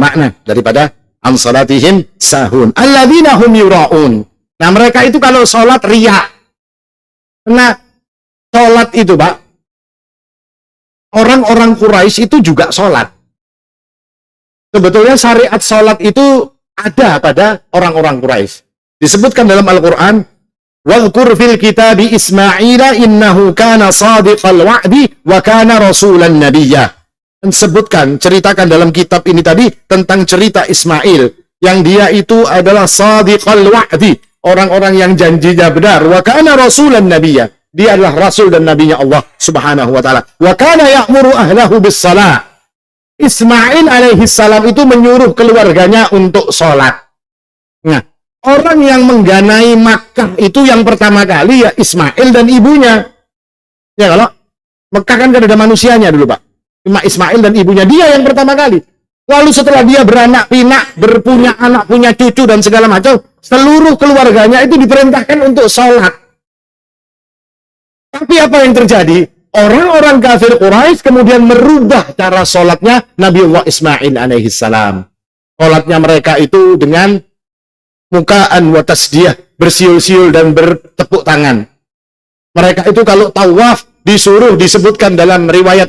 makna daripada an salatihim sahun. Alladzina hum yura'un. Nah, mereka itu kalau sholat riya. Nah, sholat itu Pak, orang-orang Quraisy itu juga sholat. Sebetulnya syariat sholat itu ada pada orang-orang Quraisy. Disebutkan dalam Al-Quran, وَذْكُرْ فِي الْكِتَابِ إِسْمَاعِيلَ إِنَّهُ كَانَ صَادِقَ الْوَعْدِ وَكَانَ رَسُولًا نَبِيًّا. Sebutkan, ceritakan dalam kitab ini tadi tentang cerita Ismail, yang dia itu adalah sadiqal wa'di, orang-orang yang janjinya benar. Wa kana rasulan nabiyya, dia adalah rasul dan nabinya Allah Subhanahu wa taala. Wa kana ya'muru ahlahu bis shalah. Ismail alaihi salam itu menyuruh keluarganya untuk sholat. Nah, orang yang mengganai Makkah itu yang pertama kali ya Ismail dan ibunya. Ya kalau Makkah kan ada manusianya dulu Pak. Cuma Ismail dan ibunya, dia yang pertama kali. Lalu setelah dia beranak pinak, berpunya anak, punya cucu dan segala macam, seluruh keluarganya itu diperintahkan untuk sholat. Tapi apa yang terjadi? Orang-orang kafir Quraisy kemudian merubah cara sholatnya Nabiullah Ismail alaihissalam. Sholatnya mereka itu dengan mukaan wa tasdiyah, bersiul-siul dan bertepuk tangan. Mereka itu kalau tawaf disuruh disebutkan dalam riwayat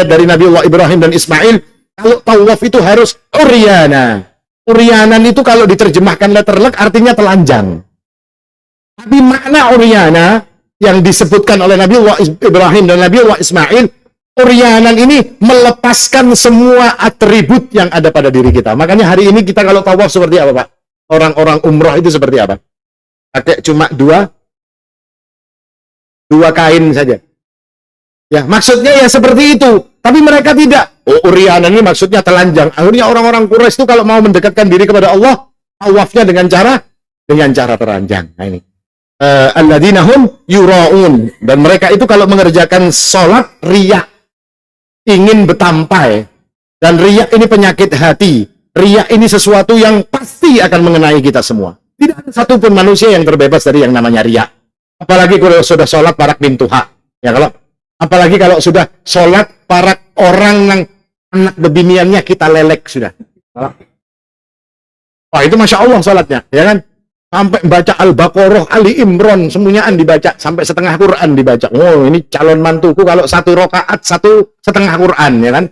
dari Nabiullah Ibrahim dan Ismail, kalau tawaf itu harus uryana. Uryanan itu kalau diterjemahkan letterlek artinya telanjang. Tapi makna uryana yang disebutkan oleh Nabiullah Ibrahim dan Nabiullah Ismail, uryanan ini melepaskan semua atribut yang ada pada diri kita. Makanya hari ini kita kalau tawaf seperti apa, Pak? Orang-orang umroh itu seperti apa? Pakai cuma dua kain saja. Ya, maksudnya ya seperti itu. Tapi mereka tidak. Oh, uryanan ini maksudnya telanjang. Akhirnya orang-orang Quraisy itu kalau mau mendekatkan diri kepada Allah, tawafnya dengan cara telanjang. Nah ini. Alladzina hum yura'un. Dan mereka itu kalau mengerjakan sholat riya, ingin bertampai. Dan riya ini penyakit hati. Riya ini sesuatu yang pasti akan mengenai kita semua. Tidak ada satupun manusia yang terbebas dari yang namanya riya. Apalagi kalau sudah sholat parak bintuha. Ya apalagi kalau sudah sholat parak orang yang anak bebiniannya kita lelek sudah. Wah itu Masya Allah sholatnya. Ya kan? Sampai baca Al-Baqarah, Ali Imran, semuanya dibaca. Sampai setengah Quran dibaca. Oh ini calon mantuku kalau 1 rakaat 1,5 Quran. Ya kan?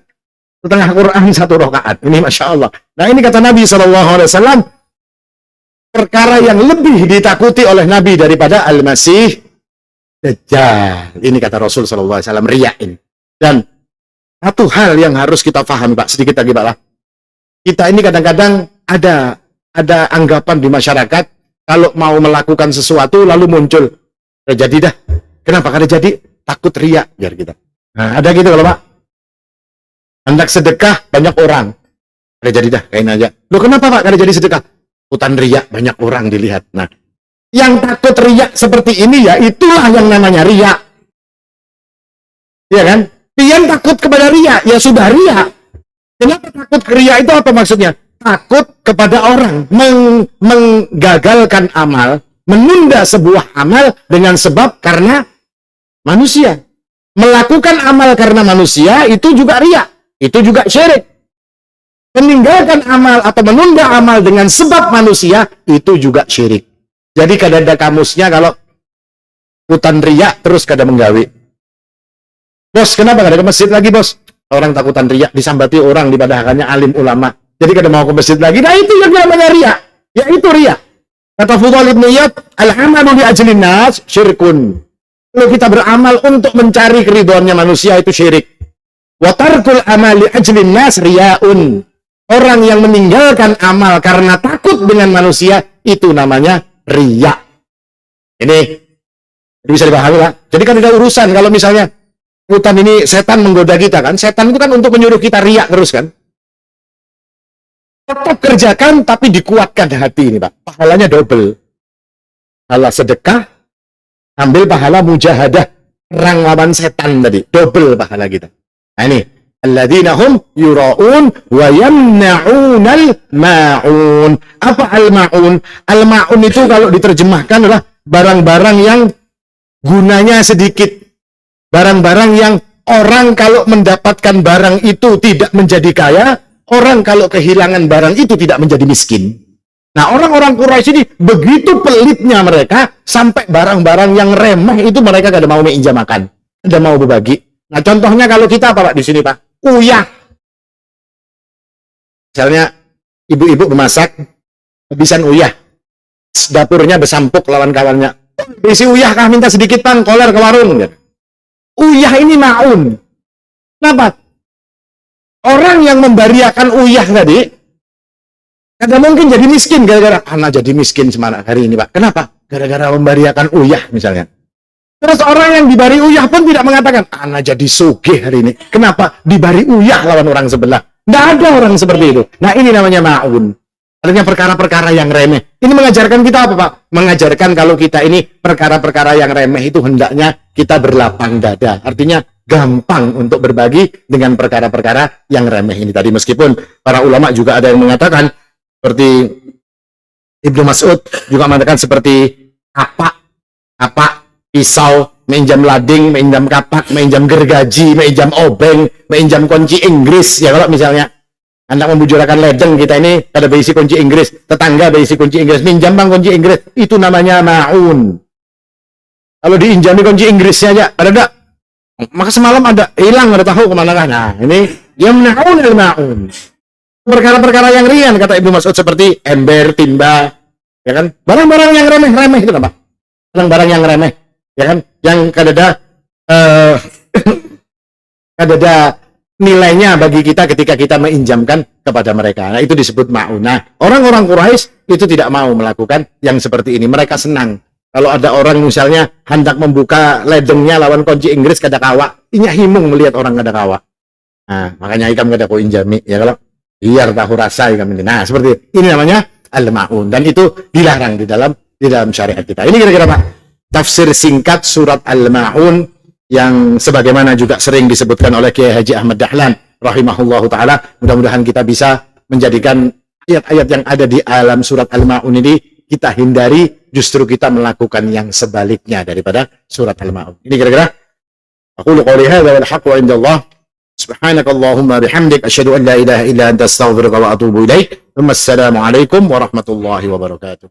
Setengah Quran 1 rakaat. Ini Masya Allah. Nah ini kata Nabi SAW, perkara yang lebih ditakuti oleh Nabi daripada Al-Masih Dajjal. Ini kata Rasul SAW, riya ini. Dan satu hal yang harus kita pahami, Pak, sedikit lagi, Pak lah. Kita ini kadang-kadang ada anggapan di masyarakat, kalau mau melakukan sesuatu lalu muncul, jadi dah. Kenapa? Karena jadi takut riya biar kita. Nah, ada gitu kalau Pak. Hendak sedekah banyak orang. Karena jadi dah, kain aja. Loh kenapa Pak? Karena jadi sedekah. Hutan riya banyak orang dilihat. Nah, yang takut riya seperti ini ya itulah yang namanya riya. Iya kan? Pian takut kepada riya, ya sudah riya. Kenapa takut ke riya itu apa maksudnya? Takut kepada orang, menggagalkan amal, menunda sebuah amal dengan sebab karena manusia. Melakukan amal karena manusia itu juga riya, itu juga syirik. Meninggalkan amal atau menunda amal dengan sebab manusia itu juga syirik. Jadi kadang ada kamusnya kalau hutan riya terus kada menggawe. Bos, kenapa kada ke masjid lagi, Bos? Orang takutan riya, disambati orang dipadahakannya alim ulama. Jadi kada mau ke masjid lagi. Nah itu yang namanya riya. Ya itu riya. Kata Fudhal ibn Iyad, al-amalu li ajlin nas syirkun. Kalau kita beramal untuk mencari keridhaannya manusia itu syirik. Wa tarkul amali ajlin nas riyaun. Orang yang meninggalkan amal karena takut dengan manusia itu namanya riya. Ini bisa dipahami, Pak. Jadi kan ada urusan kalau misalnya hutan ini setan menggoda kita kan. Setan itu kan untuk menyuruh kita riya terus kan. Tetap kerjakan tapi dikuatkan hati ini, Pak. Pahalanya double. Pahala sedekah, ambil pahala mujahadah, perang lawan setan tadi. Double pahala kita. Nah ini. Alladzina hum yura'un wa yamna'unal ma'un. Apa al-ma'un? Al-ma'un itu kalau diterjemahkan adalah barang-barang yang gunanya sedikit. Barang-barang yang orang kalau mendapatkan barang itu tidak menjadi kaya, orang kalau kehilangan barang itu tidak menjadi miskin. Nah, orang-orang Quraisy ini begitu pelitnya mereka, sampai barang-barang yang remeh itu mereka gak ada mau menginjamakan. Ada mau berbagi. Nah, contohnya kalau kita apa Pak di sini Pak? Uyah. Misalnya, ibu-ibu memasak, habisan uyah. Dapurnya besampuk lawan kawannya. Isi uyah kah minta sedikit Bang, koler ke warung. Uyah ini ma'un. Kenapa? Orang yang membariakan uyah tadi, kadang mungkin jadi miskin gara-gara anak jadi miskin semana hari ini Pak. Kenapa? Gara-gara membariakan uyah misalnya. Terus orang yang dibari uyah pun tidak mengatakan anak jadi sugih hari ini. Kenapa? Dibari uyah lawan orang sebelah. Tidak ada orang seperti itu. Nah ini namanya ma'un. Artinya perkara-perkara yang remeh. Ini mengajarkan kita apa Pak? Mengajarkan kalau kita ini perkara-perkara yang remeh itu hendaknya kita berlapang dada. Artinya gampang untuk berbagi dengan perkara-perkara yang remeh ini tadi. Meskipun para ulama juga ada yang mengatakan seperti Ibnu Mas'ud juga mengatakan seperti kapak, pisau, minjam lading, minjam kapak, minjam gergaji, minjam obeng, minjam kunci Inggris. Ya kalau misalnya Anda membujurakan ledeng kita ini pada berisi kunci Inggris, tetangga berisi kunci Inggris, minjam bang kunci Inggris, itu namanya ma'un. Kalau diinjami kunci Inggrisnya aja, ada enggak? Maka semalam ada hilang, ada tahu kemana kan? Nah ini yamna'un al-ma'un. Perkara-perkara yang ringan kata Ibnu Mas'ud seperti ember, timba, ya kan? Barang-barang yang remeh-remeh itu apa? Barang-barang yang remeh, ya kan? Yang kadada kadada nilainya bagi kita ketika kita menginjamkan kepada mereka. Nah, itu disebut ma'un. Nah, orang-orang Quraisy itu tidak mau melakukan yang seperti ini. Mereka senang. Kalau ada orang misalnya hendak membuka ledengnya lawan kunci Inggris kada kawa, inya himung melihat orang kada kawa. Nah, makanya ikam kada ko injami, ya kalau biar tahu rasa ikam ini. Nah, seperti ini namanya al-ma'un dan itu dilarang di dalam syariat kita. Ini kira-kira Pak tafsir singkat surat Al-Ma'un yang sebagaimana juga sering disebutkan oleh Kiai Haji Ahmad Dahlan rahimahullahu taala. Mudah-mudahan kita bisa menjadikan ayat-ayat yang ada di alam surat Al-Ma'un ini kita hindari, justru kita melakukan yang sebaliknya daripada surat Al-Ma'un. Ini kira-kira aqulu qouli hadza wal haqqu 'indallah. Subhanakallahumma bihamdik asyhadu an la ilaha illa anta astaghfiruka wa atubu ilaik. Wassalamu alaikum warahmatullahi wabarakatuh.